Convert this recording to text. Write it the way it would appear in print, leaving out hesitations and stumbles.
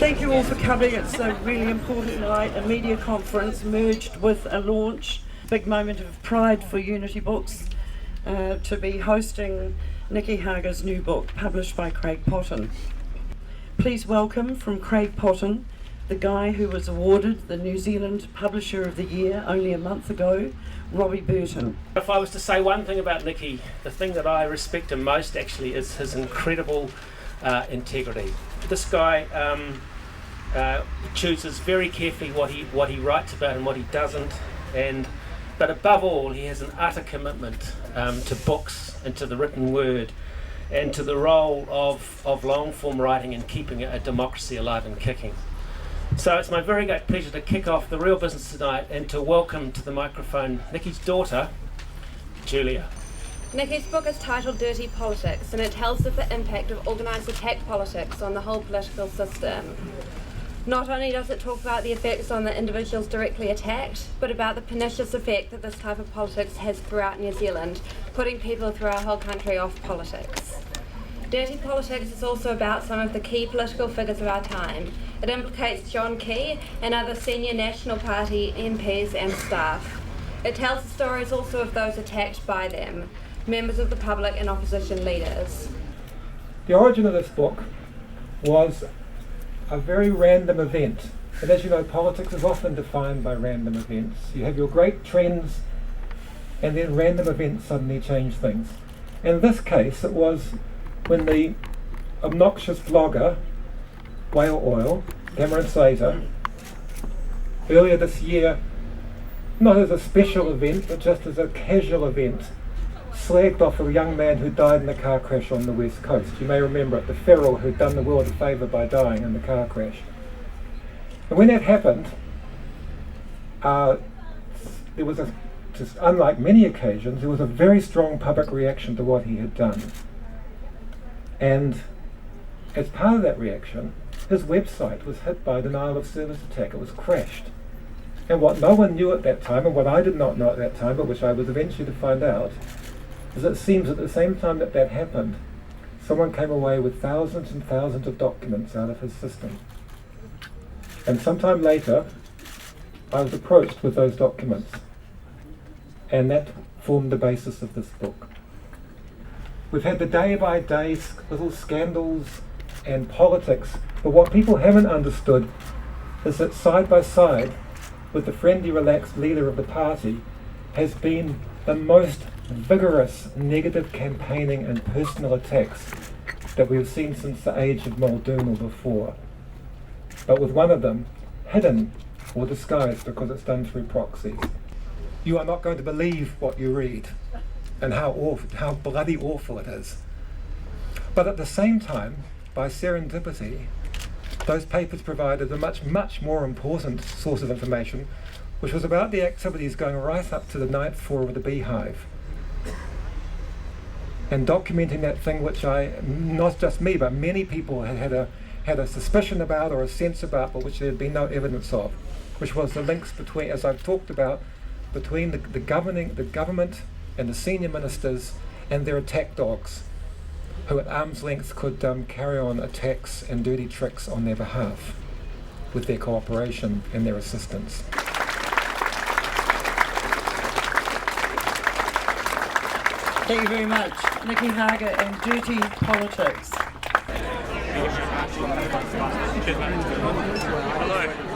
Thank you all for coming. It's a really important night, a media conference merged with a launch. Big moment of pride for Unity Books to be hosting Nikki Hager's new book, published by Craig Potton. Please welcome from Craig Potton, the guy who was awarded the New Zealand Publisher of the Year only a month ago, Robbie Burton. If I was to say one thing about Nicky, the thing that I respect him most actually is his incredible integrity. This guy chooses very carefully what he writes about and what he doesn't, but above all he has an utter commitment to books and to the written word and to the role of long form writing and keeping a democracy alive and kicking. So it's my very great pleasure to kick off the real business tonight and to welcome to the microphone Nicky's daughter, Julia. Nicky's book is titled Dirty Politics, and it tells of the impact of organised attack politics on the whole political system. Not only does it talk about the effects on the individuals directly attacked, but about the pernicious effect that this type of politics has throughout New Zealand, putting people through our whole country off politics. Dirty Politics is also about some of the key political figures of our time. It implicates John Key and other senior National Party MPs and staff. It tells the stories also of those attacked by them, members of the public and opposition leaders. The origin of this book was a very random event. And as you know, politics is often defined by random events. You have your great trends, and then random events suddenly change things. In this case, it was when the obnoxious blogger, Whale Oil, Cameron Slater, earlier this year, not as a special event, but just as a casual event, slagged off a young man who died in a car crash on the west coast. You may remember it, the feral who'd done the world a favour by dying in the car crash. And when that happened, there was just unlike many occasions, there was a very strong public reaction to what he had done. And as part of that reaction, his website was hit by a denial of service attack. It was crashed. And what no one knew at that time, and what I did not know at that time, but which I was eventually to find out, is it seems at the same time that that happened, someone came away with thousands and thousands of documents out of his system. And sometime later, I was approached with those documents. And that formed the basis of this book. We've had the day-by-day little scandals and politics, but what people haven't understood is that side by side with the friendly, relaxed leader of the party has been the most vigorous negative campaigning and personal attacks that we've seen since the age of Muldoon or before. But with one of them hidden or disguised because it's done through proxies. You are not going to believe what you read and how bloody awful it is. But at the same time, by serendipity, those papers provided a much, much more important source of information, which was about the activities going right up to the night 4 of the Beehive. And documenting that thing which not just me, but many people had a suspicion about or a sense about, but which there had been no evidence of, which was the links between, as I've talked about, between the government and the senior ministers and their attack dogs, who at arm's length could carry on attacks and dirty tricks on their behalf with their cooperation and their assistance. Thank you very much. Nikki Hager and Dirty Politics. Hello.